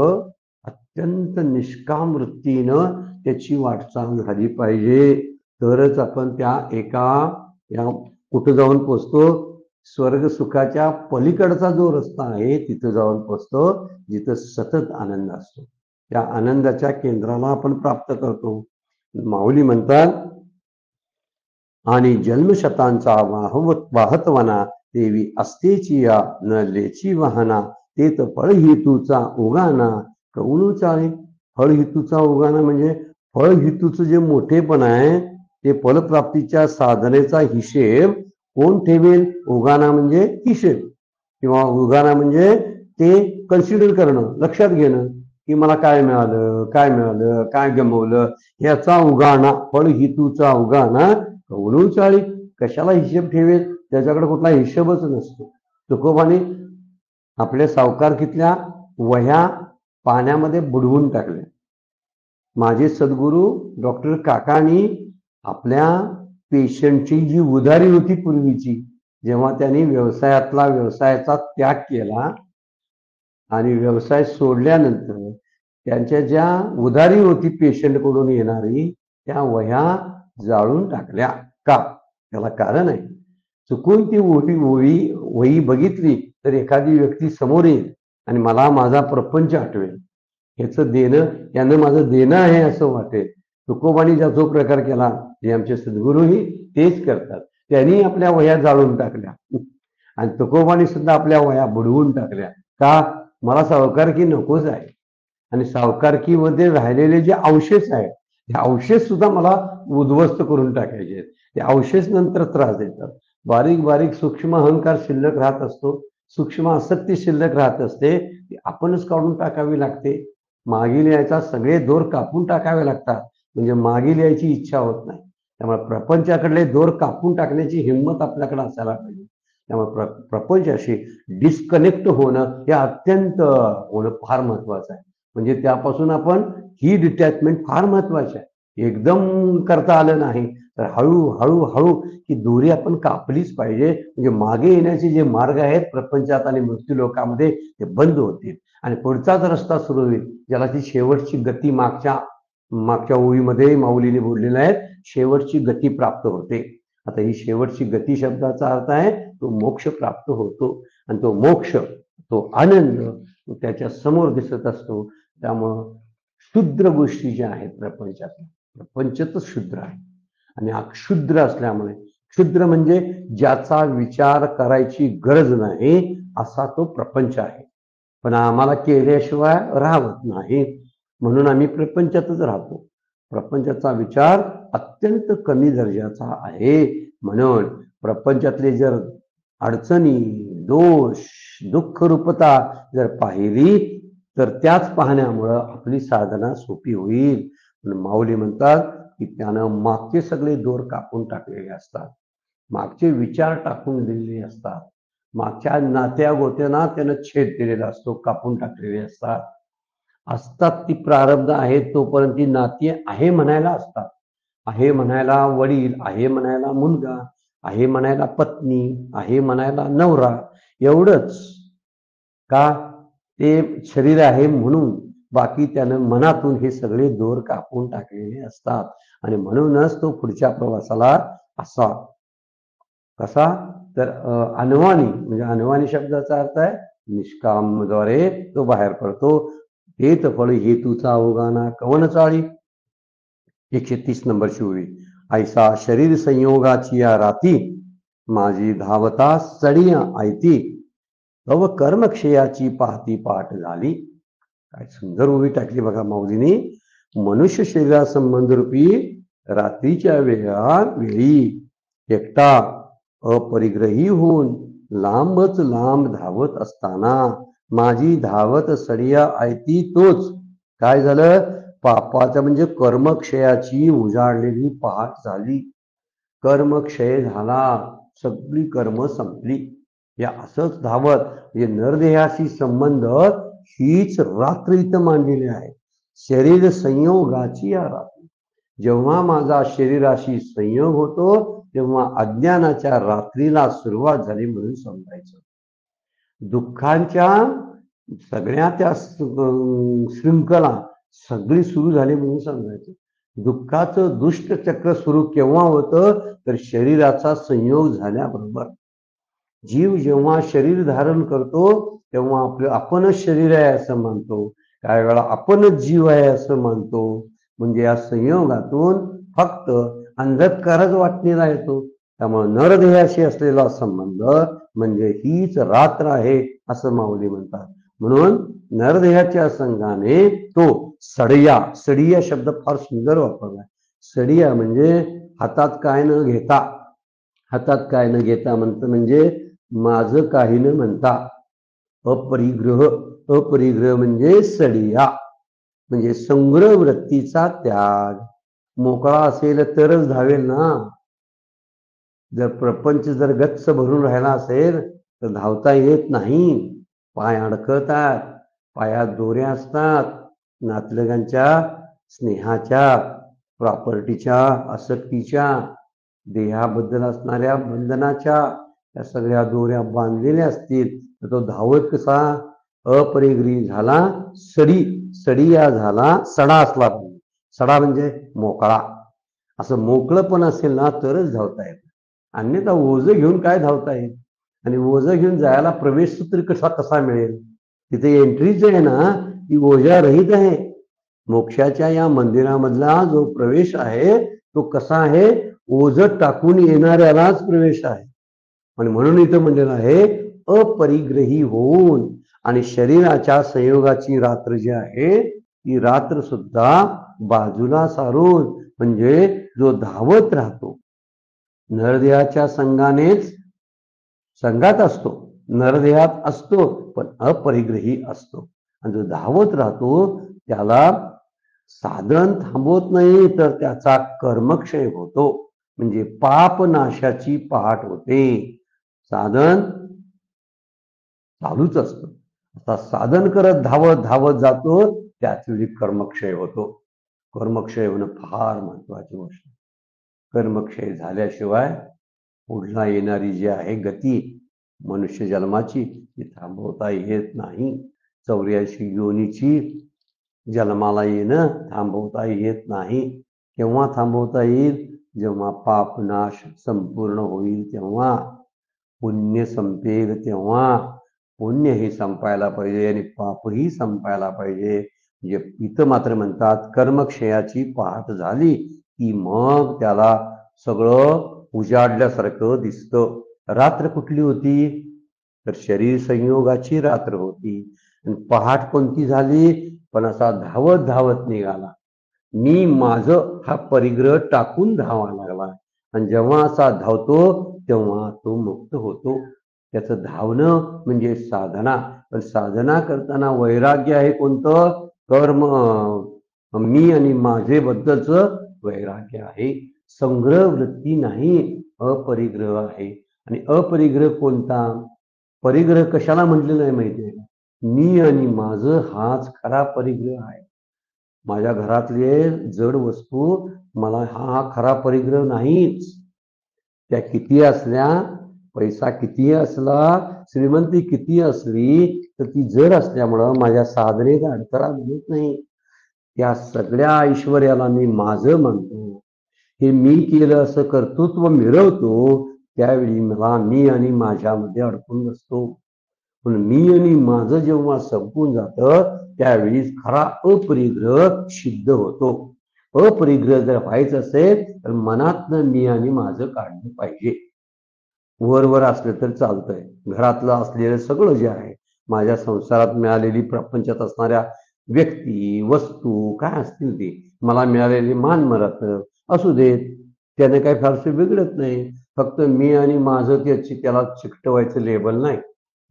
अत्यंत निष्काम वृत्तीनं त्याची वाटचाल झाली पाहिजे, तरच आपण त्या या कुठं जाऊन पोचतो, स्वर्ग सुखाच्या पलीकडचा जो रस्ता आहे तिथं जाऊन पोचतो, जिथं सतत आनंद असतो. त्या आनंदाच्या केंद्राला आपण प्राप्त करतो. माऊली म्हणतात, आणि जन्मशतांचा वाहतवना देवी असतेची या न लेची वाहना, तेत फळ हेतूचा उगाना कौणू चाळे. फळ हेतूचा उगाना म्हणजे फळ हेतूचं जे मोठेपण आहे ते फलप्राप्तीच्या साधनेचा हिशेब कोण ठेवेल. उगाना म्हणजे हिशेब, किंवा उगाना म्हणजे ते कन्सिडर करणं, लक्षात घेणं की मला काय मिळालं, काय गमवलं, याचा उगाना, फळ हेतूचा उगाना कौणू चाळी. कशाला हिशेब ठेवेल, त्याच्याकडे कुठला हिशोबच नसतो. तुकोबाने आपल्या सावकारकीतल्या वह्या पाण्यामध्ये बुडवून टाकल्या. माझे सद्गुरू डॉक्टर काकांनी आपल्या पेशंटची जी उधारी होती पूर्वीची, जेव्हा त्यांनी व्यवसायाचा त्याग केला आणि व्यवसाय सोडल्यानंतर त्यांच्या ज्या उधारी होती पेशंट कडून येणारी त्या वह्या जाळून टाकल्या. का? त्याला कारण आहे. चुकून ती वही बघितली तर एखादी व्यक्ती समोर येईल आणि मला माझा प्रपंच आठवेल, यानं माझं देणं आहे असं वाटेल. तुकोबांनी जो प्रकार केला हे आमचे सद्गुरूही तेच करतात. त्यांनी आपल्या वह्या जाळून टाकल्या आणि तुकोबांनी सुद्धा आपल्या वह्या बुडवून टाकल्या. का? मला सावकारकी नकोच आहे आणि सावकारकीमध्ये राहिलेले जे अवशेष आहेत ते अवशेष सुद्धा मला उद्ध्वस्त करून टाकायचे आहेत. ते अवशेष नंतर त्रास देतात. बारीक बारीक सूक्ष्म अहंकार शिल्लक राहत असतो, सूक्ष्म आसक्ती शिल्लक राहत असते, ती आपणच काढून टाकावी लागते. मागील यायचा सगळे दोर कापून टाकावे लागतात, म्हणजे मागील यायची इच्छा होत नाही. त्यामुळे प्रपंचाकडले दोर कापून टाकण्याची हिंमत आपल्याकडे असायला पाहिजे. त्यामुळे प्रपंचाशी डिस्कनेक्ट होणं हे अत्यंत होणं फार महत्वाचं आहे. म्हणजे त्यापासून आपण ही डिटॅचमेंट फार महत्वाची आहे. एकदम करता आलं नाही तर हळू ही दोरी आपण कापलीच पाहिजे. म्हणजे मागे येण्याचे जे मार्ग आहेत प्रपंचात आणि मृत्यू लोकामध्ये ते बंद होतील आणि पुढचाच रस्ता सुरू होईल, ज्याला ती शेवटची गती मागच्या ओळीमध्ये माऊलीने बोललेलं आहे, शेवटची गती प्राप्त होते. आता ही शेवटची गती शब्दाचा अर्थ आहे तो मोक्ष प्राप्त होतो आणि तो मोक्ष, तो आनंद त्याच्या समोर दिसत असतो. त्यामुळं क्षुद्र गोष्टी ज्या आहेत प्रपंचच क्षुद्र आहे आणि अक्षुद्र असल्यामुळे, क्षुद्र म्हणजे ज्याचा विचार करायची गरज नाही असा तो प्रपंच आहे. पण आम्हाला केल्याशिवाय राहत नाही म्हणून आम्ही प्रपंचातच राहतो. प्रपंचाचा विचार अत्यंत कमी दर्जाचा आहे. म्हणून प्रपंचातले जर अडचणी, दोष, दुःख रूपता जर पाहिली तर त्याच पाहण्यामुळं आपली साधना सोपी होईल. माऊली म्हणतात की त्यानं मागचे सगळे दोर कापून टाकलेले असतात, मागचे विचार टाकून दिलेले असतात, मागच्या नात्या गोत्यांना त्यानं छेद दिलेला असतो, कापून टाकलेले असतात. ती प्रारब्ध आहे तोपर्यंत ती नाती आहे म्हणायला असतात. आहे म्हणायला वडील, आहे म्हणायला मुलगा, आहे म्हणायला पत्नी, आहे म्हणायला नवरा, एवढंच. का? ते शरीर आहे म्हणून. बाकी त्यानं मनातून हे सगळे दोर कापून टाकलेले असतात आणि म्हणूनच तो पुढच्या प्रवासाला असा कसा तर अनवाणी, म्हणजे अनवाणी शब्दाचा अर्थ आहे निष्कामद्वारे तो बाहेर पडतो. हेत फळ हेतूचा अवगाना कवन चाळी. 130 नंबरची ओळी. ऐसा शरीर संयोगाची या राती माझी धावता सडिया आयती तव कर्मक्षयाची पाहती पाठ झाली. काय सुंदर ओळी टाकली बघा माऊलीने. मनुष्य शरीरा संबंध रूपी रात्रीच्या वेळी एकटा अपरिग्रही होऊन लांबच लांब धावत असताना माझी धावत सडिया आयती तोच. काय झालं? पापाच्या म्हणजे कर्मक्षयाची उजाडलेली पहाट झाली. कर्मक्षय झाला, सगळी कर्म संपली. या असंच धावत म्हणजे नरदेहाशी संबंध हीच रात्र इथं मांडलेली आहे. शरीर संयोगाची या रात्री. जेव्हा माझा शरीराशी संयोग होतो तेव्हा अज्ञानाच्या रात्रीला सुरुवात झाली म्हणून समजायचं. दुःखांच्या सगळ्या त्या शृंखला सगळी सुरू झाली म्हणून समजायचं. दुःखाचं दुष्ट चक्र सुरू केव्हा होतं तर शरीराचा संयोग झाल्याबरोबर. जीव जेव्हा शरीर धारण करतो तेव्हा आपणच शरीर आहे असं मानतो, काही वेळा आपणच जीव आहे असं मानतो. म्हणजे या संयोगातून फक्त अंधकारच वाटणीला येतो. त्यामुळे नरदेहाशी असलेला संबंध म्हणजे हीच रात्र आहे असं माऊली म्हणतात. म्हणून नरदेहाच्या संघाने तो सडिया शब्द फार सुंदर वापरला. सडिया म्हणजे हातात काय न घेता म्हणतं, म्हणजे माझं काही न म्हणता. अपरिग्रह म्हणजे सडिया म्हणजे संग्रह वृत्तीचा त्याग. मोकळा असेल तरच धावेल ना. जर प्रपंच जर गच्च भरून राहिला असेल तर धावता येत नाही. पाय अडकतात, पायात दोऱ्या असतात, नातलगांच्या स्नेहाच्या, प्रॉपर्टीच्या, आसक्तीच्या, देहाबद्दल असणाऱ्या बंधनाच्या, त्या सगळ्या दोऱ्या बांधलेल्या असतील तर तो धावत कसा अपरिग्रही झाला. सडिया झाला, सडा असला पाहिजे. सडा म्हणजे मोकळा. असं मोकळं पण असेल ना तरच धावता येत, अन्यथा ओझं घेऊन काय धावता येईल. आणि ओझं घेऊन जायला प्रवेश सूत्र कसा मिळेल. तिथे एंट्रीच आहे ना ती ओझ्या रहित आहे. मोक्षाच्या या मंदिरामधला जो प्रवेश आहे तो कसा आहे, ओझं टाकून येणाऱ्यालाच प्रवेश आहे. आणि म्हणून इथं म्हणलेलं आहे अपरिग्रही होऊन. आणि शरीराच्या संयोगाची रात्र जी आहे ती रात्र सुद्धा बाजूला सारून, म्हणजे जो धावत राहतो नरदेहाच्या संघात असतो, नरदेहात असतो पण अपरिग्रही असतो. आणि जो धावत राहतो त्याला साधन थांबवत नाही तर त्याचा कर्मक्षय होतो. म्हणजे पाप नाशाची पहाट होते. साधन चालूच असतं. आता साधन करत धावत धावत जातो त्याच वेळी कर्मक्षय होतो. कर्मक्षय होणं फार महत्वाची गोष्ट. कर्मक्षय झाल्याशिवाय पुढला येणारी जी आहे गती मनुष्य जन्माची ती थांबवता येत नाही. 84 योनीची जन्माला येणं थांबवता येत नाही. केव्हा थांबवता येईल, जेव्हा पापनाश संपूर्ण होईल तेव्हा, पुण्य संपेल तेव्हा. पुण्यही संपायला पाहिजे आणि पापही संपायला पाहिजे. म्हणजे इथं मात्र म्हणतात कर्मक्षयाची पहाट झाली की मग त्याला सगळं उजाडल्यासारखं दिसतं. रात्र कुठली होती तर शरीर संयोगाची रात्र होती. आणि पहाट कोणती झाली, पण असा धावत धावत निघाला. मी माझं हा परिग्रह टाकून धावा लागला. आणि जेव्हा असा धावतो तेव्हा तो मुक्त होतो. त्याचं धावणं म्हणजे साधना. पण साधना करताना वैराग्य आहे कोणतं, कर्म मी आणि माझे बद्दलचं वैराग्य आहे. संग्रह वृत्ती नाही, अपरिग्रह आहे. आणि अपरिग्रह कोणता, परिग्रह कशाला म्हटलेलं आहे माहिती आहे, मी आणि माझं हाच खरा परिग्रह आहे. माझ्या घरातले जड वस्तू मला हा खरा परिग्रह नाहीच. त्या किती असल्या, पैसा कितीही असला, श्रीमंती किती असली तर ती जड असल्यामुळं माझ्या साधनेत अडथळा मिळत नाही. त्या सगळ्या ऐश्वर्याला मी माझं मानतो. हे मी केलं असं कर्तृत्व मिळवतो त्यावेळी मला मी आणि माझ्यामध्ये अडकून बसतो. पण मी आणि माझं जेव्हा संपून जातं त्यावेळी खरा अपरिग्रह सिद्ध होतो. अपरिग्रह जर व्हायचं असेल तर मनातनं मी आणि माझं काढलं पाहिजे. वर असलं तर चालतंय. घरातलं असलेलं सगळं जे आहे, माझ्या संसारात मिळालेली प्रपंचात असणाऱ्या व्यक्ती वस्तू काय असतील ते, मला मिळालेली मान मरात असू देत, त्याने काही फारसं बिघडत नाही. फक्त मी आणि माझं त्याला चिकटवायचं लेबल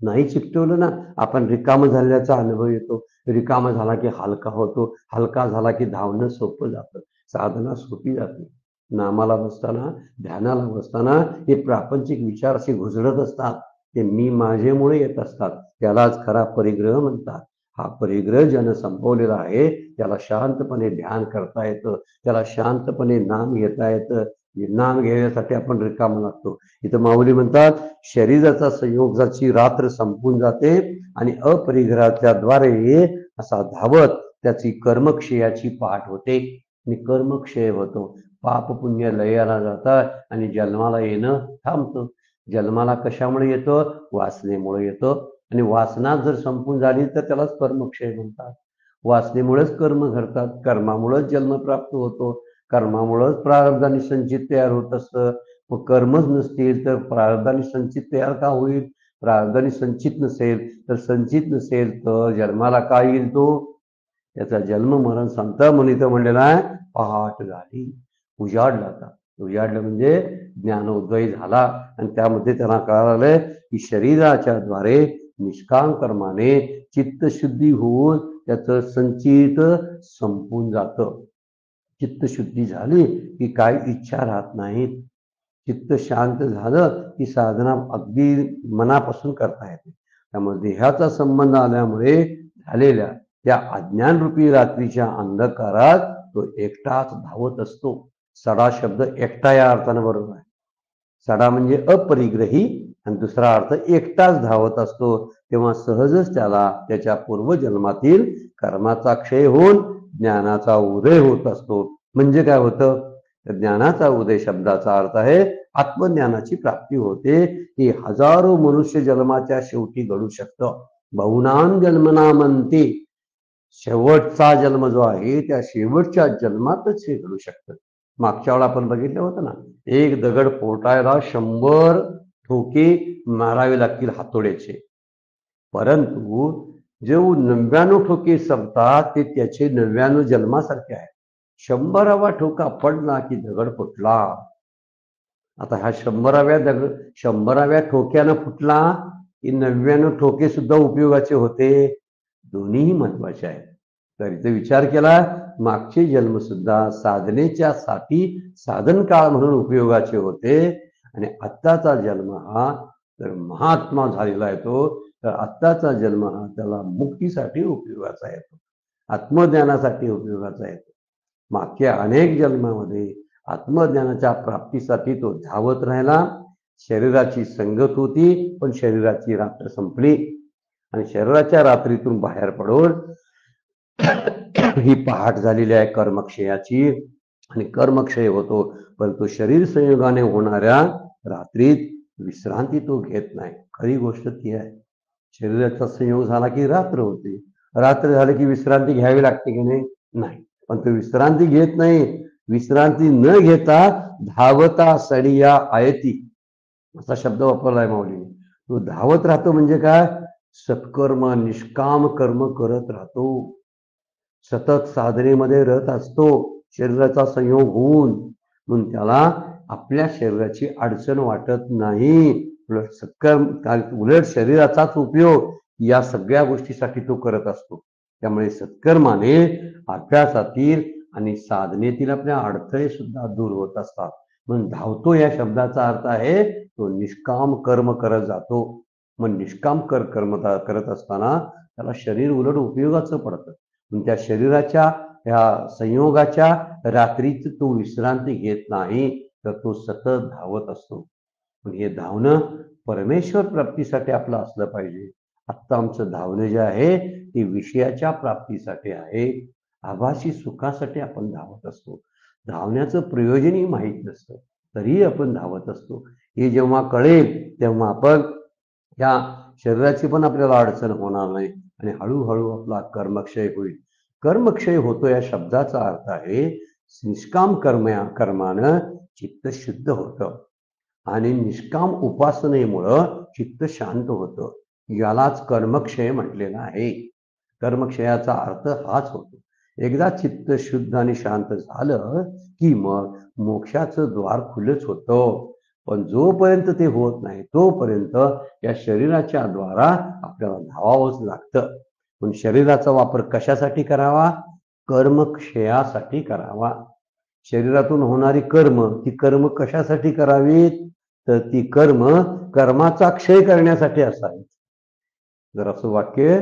नाही चिकटवलं ना आपण रिकाम झाल्याचा अनुभव येतो. रिकाम झाला की हलका होतो, हलका झाला की धावणं सोपं जातं, साधना सोपी जाते. नामाला बसताना, ध्यानाला बसताना हे प्रापंचिक विचार असे घुसळत असतात, ते मी माझेमुळे येत असतात. त्यालाच खरा परिग्रह म्हणतात. हा परिग्रह ज्यानं संपवलेला आहे त्याला शांतपणे ध्यान करता येतं, त्याला शांतपणे नाम घेता येतं. नाम घेण्यासाठी आपण रिकाम लागतो. इथं माऊली म्हणतात शरीराचा संयोगाची रात्र संपून जाते आणि अपरिग्रहाच्या द्वारे असा धावत त्याची कर्मक्षयाची पाठ होते आणि कर्मक्षय होतो. पाप पुण्य लयाला जातात आणि जन्माला येणं थांबतं. जन्माला कशामुळे येतं, वासनेमुळे येतं. आणि वासना जर संपून झाली तर त्यालाच कर्मक्षय म्हणतात. वासनेमुळेच कर्म घडतात, कर्मामुळेच जन्म प्राप्त होतो, कर्मामुळेच प्रारब्धाने संचित तयार होत असतं. मग कर्मच नसतील तर प्रारब्धाने संचित तयार का होईल. प्रारब्धाने संचित नसेल तर जन्माला काय येईल तो, त्याचा जन्म मरण संत म्हणून म्हणलेला आहे पहाट झाली, उजाडलं म्हणजे ज्ञानोदय झाला. आणि त्यामध्ये त्यांना कळालं की शरीराच्या द्वारे निष्काम कर्माने चित्तशुद्धी होऊन त्याचं संचित संपून जातं. चित्तशुद्धी झाली की काय इच्छा राहत नाहीत. चित्त शांत झालं की साधना अगदी मनापासून करता येते. त्यामुळे देहाचा संबंध आल्यामुळे झालेल्या त्या अज्ञानरूपी रात्रीच्या अंधकारात तो एकटाच धावत असतो. सडा शब्द एकटा या अर्थानं बरोबर आहे. सडा म्हणजे अपरिग्रही आणि दुसरा अर्थ एकटाच धावत असतो, तेव्हा सहजच त्याला त्याच्या पूर्वजन्मातील कर्माचा क्षय होऊन ज्ञानाचा उदय होत असतो. म्हणजे काय होतं? तर ज्ञानाचा उदय शब्दाचा अर्थ आहे आत्मज्ञानाची प्राप्ती होते. ही हजारो मनुष्य जन्माच्या शेवटी घडू शकतं. बहुनाम जन्मनामंती, शेवटचा जन्म जो आहे त्या शेवटच्या जन्मातच हे घडू शकतं. मागच्या वेळा आपण बघितलं होतं ना, एक दगड फोडायला 100 ठोके मारावे लागतील हातोड्याचे, परंतु जे 99 ठोके संपतात ते त्याचे 99 जन्मासारखे आहे. 100वा ठोका पडला की दगड फुटला. आता ह्या 100व्या ठोक्यानं फुटला की 99 ठोके सुद्धा उपयोगाचे होते. दोन्हीही महत्वाचे आहेत. तर इथे विचार केला, मागचे जन्म सुद्धा साधनेच्या साठी साधन काळ म्हणून उपयोगाचे होते आणि आत्ताचा जन्म हा तर महात्मा झालेला आहे तो, तर आत्ताचा जन्म हा त्याला मुक्तीसाठी उपयोगाचा येतो, आत्मज्ञानासाठी उपयोगाचा येतो. मागच्या अनेक जन्मामध्ये आत्मज्ञानाच्या प्राप्तीसाठी तो धावत राहिला. शरीराची संगत होती, पण शरीराची रात्र संपली आणि शरीराच्या रात्रीतून बाहेर पडून ही पहाट झालेली आहे कर्मक्षयाची आणि कर्मक्षय होतो, परंतु शरीर संयोगाने होणाऱ्या रात्रीत विश्रांती तो घेत नाही. खरी गोष्ट ती आहे. शरीराचा संयोग झाला की रात्र होते, रात्र झाली की विश्रांती घ्यावी लागते की नाही, पण तो विश्रांती घेत नाही. विश्रांती न घेता धावता सडिया आयती असा शब्द वापरलाय माऊलीने. तो धावत राहतो म्हणजे काय? सत्कर्म निष्काम कर्म करत राहतो, सतत साधनेमध्ये रत असतो शरीराचा संयोग होऊन, म्हणून त्याला आपल्या शरीराची अडचण वाटत नाही. उलट शरीराचाच उपयोग या सगळ्या गोष्टीसाठी तो करत असतो. त्यामुळे सत्कर्माने अभ्यासातील आणि साधनेतील आपल्या अडथळे सुद्धा दूर होत असतात. म्हणून धावतो या शब्दाचा अर्थ आहे तो निष्काम कर्म करत जातो. मग निष्काम कर्म करत असताना त्याला शरीर उलट उपयोगाचं पडतं. पण त्या शरीराच्या या संयोगाच्या रात्रीच तो विश्रांती घेत नाही, तर तो सतत धावत असतो. पण हे धावणं परमेश्वर प्राप्तीसाठी आपलं असलं पाहिजे. आत्ता आमचं धावणं जे आहे ते विषयाच्या प्राप्तीसाठी आहे. आभासी सुखासाठी आपण धावत असतो. धावण्याचं प्रयोजनही माहीत नसतं, तरीही आपण धावत असतो. हे जेव्हा कळेल तेव्हा आपण या शरीराची पण आपल्याला अडचण होणार नाही आणि हळूहळू आपला कर्मक्षय होईल. कर्मक्षय होतो या शब्दाचा अर्थ आहे निष्काम कर्मानं चित्त शुद्ध होतं आणि निष्काम उपासनेमुळं चित्त शांत होतं. यालाच कर्मक्षय म्हटलेलं आहे. कर्मक्षयाचा अर्थ हाच होतो. एकदा चित्त शुद्ध आणि शांत झालं की मग मोक्षाचं द्वार खुलंच होतं. पण जोपर्यंत ते होत नाही तोपर्यंत या शरीराच्या द्वारा आपल्याला धावावंच लागतं. पण शरीराचा वापर कशासाठी करावा? कर्मक्षयासाठी करावा. शरीरातून होणारी ती कर्म कशासाठी करावीत? तर ती कर्माचा क्षय करण्यासाठी असावी. जर असं वाक्य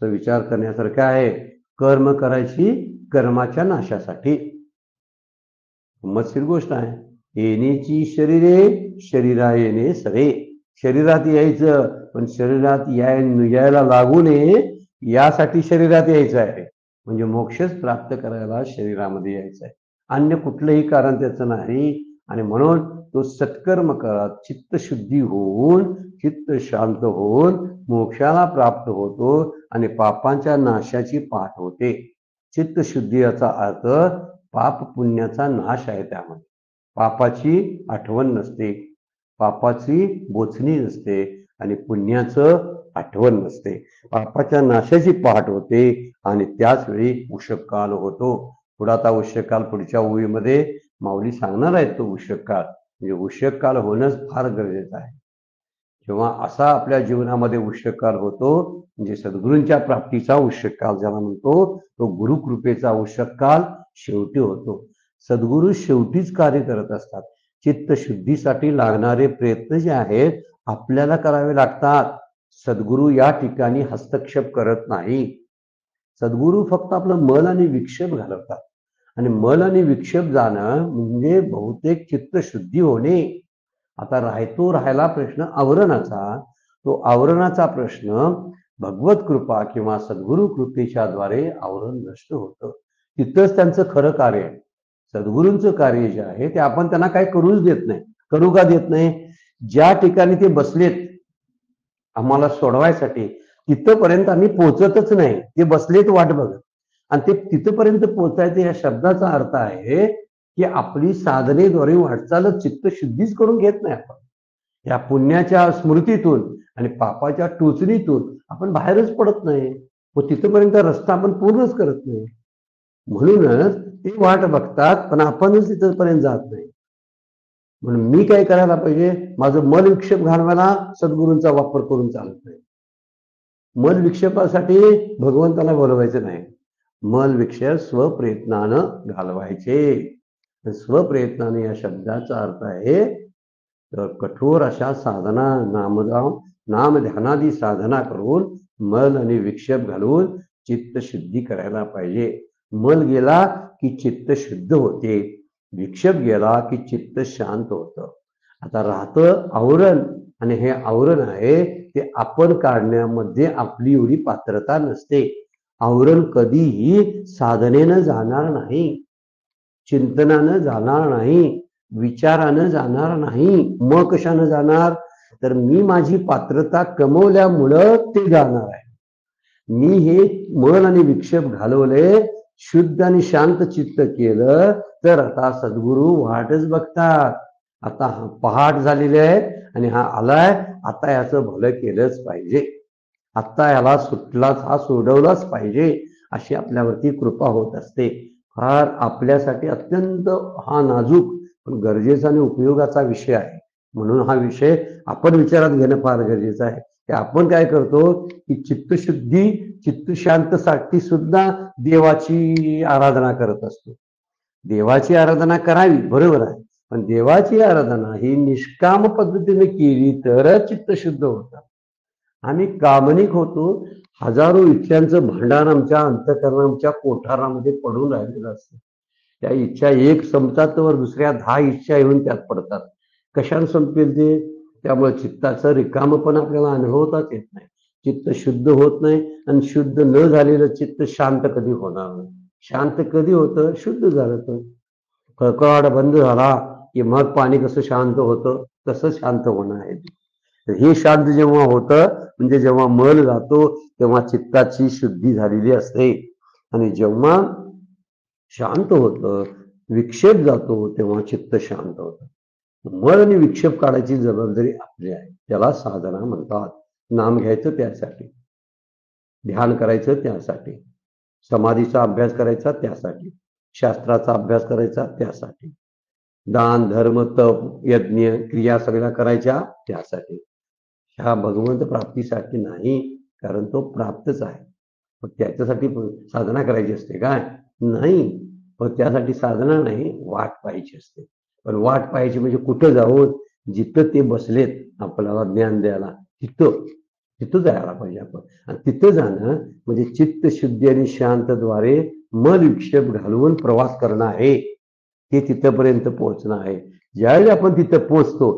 विचार करण्यासारखं आहे. कर्म करायची कर्माच्या नाशासाठी. गंमतशीर गोष्ट आहे. येण्याची शरीरे शरीरा येणे सरे. शरीरात यायचं, पण शरीरात यायला लागू नये यासाठी शरीरात यायचं आहे. म्हणजे मोक्षच प्राप्त करायला शरीरामध्ये यायचं आहे. अन्य कुठलंही कारण त्याचं नाही. आणि म्हणून तो सत्कर्म करत चित्तशुद्धी होऊन चित्त शांत होऊन मोक्षाला प्राप्त होतो आणि पापांच्या नाशाची पाठ होते. चित्तशुद्धी याचा अर्थ पाप पुण्याचा नाश आहे. त्यामध्ये पापाची आठवण नसते, पापाची बोचणी नसते आणि पुण्याचं आठवण नसते. पापाच्या नाशाची पाठ होते आणि त्याच वेळी उषःकाल होतो. पुढे आता उषःकाल पुढच्या ओळीमध्ये माऊली सांगणार आहेत. तो उषःकाल म्हणजे उषःकाल होणंच फार गरजेचं आहे. जेव्हा असा आपल्या जीवनामध्ये उषःकाल होतो म्हणजे सद्गुरूंच्या प्राप्तीचा उषःकाल ज्याला म्हणतो, तो गुरुकृपेचा उषःकाल शेवटी होतो. सद्गुरू शेवटीच कार्य करत असतात. चित्तशुद्धीसाठी लागणारे प्रयत्न जे आहेत आपल्याला करावे लागतात. सद्गुरू या ठिकाणी हस्तक्षेप करत नाही. सद्गुरू फक्त आपलं मन आणि विक्षेप घालवतात आणि मन आणि विक्षेप जाणं म्हणजे बहुतेक चित्तशुद्धी होणे. आता राहिला प्रश्न आवरणाचा. तो आवरणाचा प्रश्न भगवत कृपा किंवा सद्गुरु कृपेच्या द्वारे आवरण नष्ट होतं. तिथंच त्यांचं खरं कार्य आहे. सद्गुरूंचं कार्य जे आहे ते आपण त्यांना काय करूच देत नाही. करू का देत नाही? ज्या ठिकाणी ते बसलेत आम्हाला सोडवायसाठी तिथपर्यंत आम्ही पोहोचतच नाही. ते बसलेत वाट बघत. आणि ते तिथपर्यंत पोहोचायचं या शब्दाचा अर्थ आहे की आपली साधनेद्वारे वाटचाल चित्तशुद्धीच करून घेत नाही आपण. या पुण्याच्या स्मृतीतून आणि पापाच्या टोचणीतून आपण बाहेरच पडत नाही. व तिथपर्यंत रस्ता आपण पूर्णच करत नाही. म्हणूनच ते वाट बघतात पण आपणच तिथपर्यंत जात नाही. म्हणून मी काय करायला पाहिजे? माझं मन विक्षेप घालवायला सद्गुरूंचा वापर करून चालत नाही. मन विक्षेपासाठी भगवंताला बोलवायचं नाही. मन विक्षेप स्वप्रयत्नानं घालवायचे. स्वप्रयत्नाने या शब्दाचा अर्थ आहे तर कठोर अशा साधना नाम ध्यानादी साधना करून मन आणि विक्षेप घालून चित्त शुद्धी करायला पाहिजे. मन गेला की चित्त शुद्ध होते. विक्षेप गेला की चित्त शांत होतं. आता राहतं आवरण आणि हे आवरण आहे ते आपण काढण्यामध्ये आपली एवढी पात्रता नसते. आवरण कधीही साधनेनं जाणार नाही, चिंतनानं जाणार नाही, विचारानं जाणार नाही. मग कशानं जाणार? तर मी माझी पात्रता कमवल्यामुळं ते जाणार आहे. मी हे मन आणि विक्षेप घालवले, शुद्ध आणि शांत चित्त केलं तर आता सद्गुरू वाटच बघतात. आता हा पहाट झालेली आहे आणि हा आलाय, आता याचं भलं केलंच पाहिजे. आता याला हा सोडवलाच पाहिजे अशी आपल्यावरती कृपा होत असते. फार आपल्यासाठी अत्यंत हा नाजूक पण गरजेचा आणि उपयोगाचा विषय आहे. म्हणून हा विषय आपण विचारात घेणं फार गरजेचं आहे की आपण काय करतो की चित्तशुद्धी चित्तशांतसाठी सुद्धा देवाची आराधना करत असतो. देवाची आराधना करावी बरोबर आहे, पण देवाची आराधना ही निष्काम पद्धतीने केली तरच चित्तशुद्ध होतं. आम्ही कामनिक होतो. हजारो इच्छांचं भांडार आमच्या अंतःकरणाच्या कोठारामध्ये पडून राहिलेलं असतं. त्या इच्छा एक संपतात तर दुसऱ्या 10 इच्छा येऊन त्यात पडतात. कशाने संपेल ते? त्यामुळे चित्ताचं रिकाम पण आपल्याला अनुभवताच येत नाही. चित्त शुद्ध होत नाही आणि शुद्ध न झालेलं चित्त शांत कधी होणार नाही. शांत कधी होतं? शुद्ध झालं तर. कळकळाट बंद झाला की मग पाणी कसं शांत होतं तसं शांत होणं आहे. तर हे शांत जेव्हा होतं म्हणजे जेव्हा मन जातो तेव्हा चित्ताची शुद्धी झालेली असते. आणि जेव्हा शांत होतं, विक्षेप जातो तेव्हा चित्त शांत होतं. मन आणि विक्षेप काढायची जबाबदारी आपली आहे. त्याला साधना म्हणतात. नाम घ्यायचं त्यासाठी, ध्यान करायचं त्यासाठी, समाधीचा अभ्यास करायचा त्यासाठी, शास्त्राचा अभ्यास करायचा त्यासाठी, दान धर्म तप यज्ञ क्रिया सगळ्या करायच्या त्यासाठी. ह्या भगवंत प्राप्तीसाठी नाही, कारण तो प्राप्तच आहे. मग त्याच्यासाठी साधना करायची असते काय? नाही. पण त्यासाठी साधना नाही, वाट पाहायची असते. पण वाट पाहायची म्हणजे कुठं जाऊन? जिथं ते बसलेत आपल्याला ज्ञान द्यायला तिथं जायला पाहिजे आपण. आणि तिथं जाणं म्हणजे चित्त शुद्धी आणि शांतद्वारे मन विक्षेप घालवून प्रवास करणं आहे. ते तिथपर्यंत पोहोचणं आहे. ज्यावेळी आपण तिथं पोहोचतो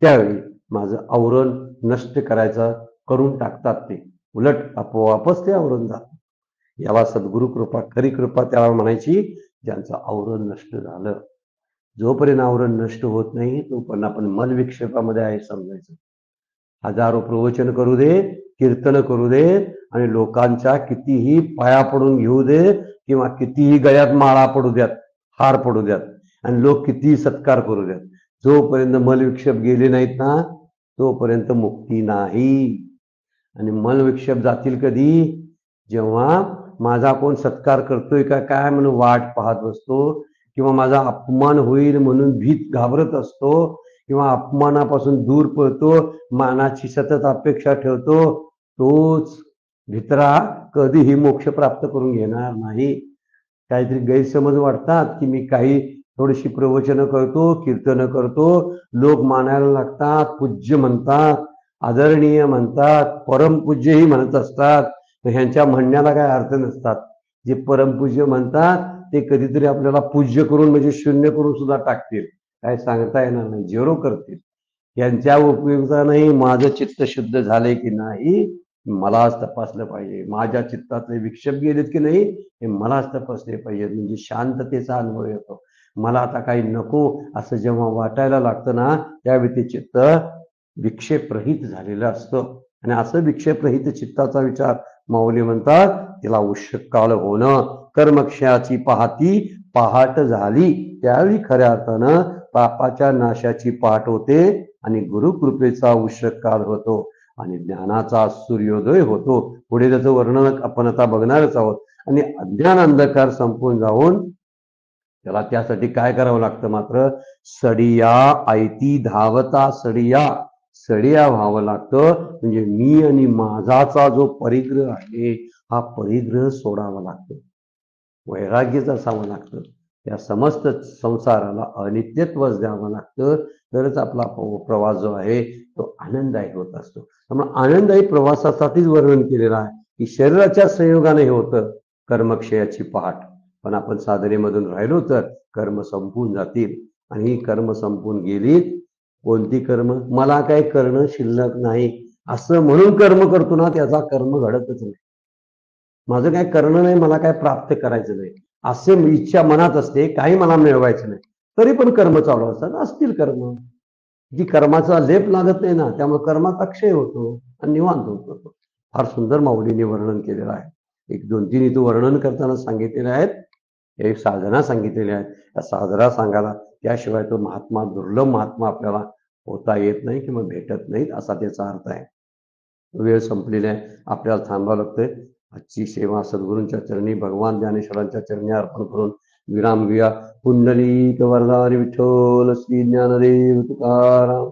त्यावेळी माझं आवरण नष्ट करायचं करून टाकतात ते. उलट आपोआपच ते आवरण जातं. याला सद्गुरु कृपा, खरी कृपा त्याला म्हणायची ज्यांचं आवरण नष्ट झालं. जोपर्यंत आवरण नष्ट होत नाही तोपर्यंत आपण मन विक्षेपामध्ये आहे समजायचं. हजारो प्रवचन करू दे, कीर्तन करू दे आणि लोकांच्या कितीही पाया पडून घेऊ दे किंवा कितीही गळ्यात माळा पडू द्यात, हार पडू द्यात आणि लोक कितीही सत्कार करू द्यात, जोपर्यंत मन विक्षेप गेले नाहीत ना तोपर्यंत मुक्ती नाही. आणि मन विक्षेप जातील कधी? जेव्हा माझा कोण सत्कार करतोय का काय म्हणून वाट पाहत बसतो, किंवा माझा अपमान होईल म्हणून भीत घाबरत असतो, किंवा अपमानापासून दूर पळतो, मानाची सतत अपेक्षा ठेवतो, तोच भित्रा कधीही मोक्ष प्राप्त करून घेणार नाही. काहीतरी गैरसमज वाटतात की मी काही थोडीशी प्रवचनं करतो, कीर्तन करतो, लोक मानायला लागतात, पूज्य म्हणतात, आदरणीय म्हणतात, परमपूज्यही म्हणत असतात. ह्यांच्या म्हणण्याला काय अर्थ नसतात. जे परमपूज्य म्हणतात ते कधीतरी आपल्याला पूज्य करून म्हणजे शून्य करून सुद्धा टाकतील. काय सांगता येणार नाही, झिरो करतील. यांच्या उपयोगानेही माझं चित्त शुद्ध झाले की नाही मलाच तपासलं पाहिजे. माझ्या चित्तातले विक्षेप गेलेत की नाही हे मलाच तपासले पाहिजे. म्हणजे शांततेचा अनुभव येतो. मला आता काही नको असं जेव्हा वाटायला लागतं ना त्यावेळी ते चित्त विक्षेपरहित झालेलं असतं. आणि असं विक्षेपरहित चित्ताचा विचार माऊली म्हणतात तिला उष्काळ होणं. कर्मक्षयाची पहाट झाली त्यावेळी खऱ्या अर्थानं पापाच्या नाशाची पहाट होते आणि गुरुकृपेचा उष्काळ होतो आणि ज्ञानाचा सूर्योदय होतो. पुढे त्याचं वर्णन आपण आता बघणारच आहोत. आणि अज्ञान अंधकार संपून जाऊन त्याला त्यासाठी काय करावं लागतं मात्र सडिया आयती धावता सडिया व्हावं लागतं. म्हणजे मी आणि माझाचा जो परिग्रह आहे हा परिग्रह सोडावा लागतो. वैराग्यच असावं लागतं. या समस्त संसाराला अनित्यत्वच द्यावं लागतं. तरच आपला प्रवास जो आहे तो आनंददायी होत असतो. त्यामुळे आनंददायी प्रवासासाठीच वर्णन केलेलं आहे की शरीराच्या संयोगाने हे होतं कर्मक्षयाची पहाट. पण आपण साधनेमधून राहिलो तर कर्म संपून जातील आणि ही कर्म संपून गेली. कोणती कर्म? मला काय करणं शिल्लक नाही असं म्हणून कर्म करतो ना त्याचा कर्म घडतच नाही. माझं काय करणं नाही, मला काय प्राप्त करायचं नाही असे इच्छा मनात असते, काही मला मिळवायचं नाही तरी पण कर्म चालू असतात. असतील कर्म जी कर्माचा लेप लागत नाही ना त्यामुळे कर्माचा क्षय होतो आणि निवांत होतो. फार सुंदर माऊलीने वर्णन केलेलं आहे. एक 2-3 इथं वर्णन करताना सांगितलेले आहेत. एक साधना सांगितलेल्या आहेत. त्या साधना सांगायला त्याशिवाय तो महात्मा दुर्लभ महात्मा आपल्याला होता येत नाही किंवा भेटत नाहीत असा त्याचा अर्थ आहे. वेळ संपलेला आहे. आपल्याला थांबावं लागतंय. आजची सेवा सद्गुरूंच्या चरणी भगवान ज्ञानेश्वरांच्या चरणी अर्पण करून विराम घेऊया. पुंडलिक वरदारी विठ्ठल श्री ज्ञानदेव तुकाराम.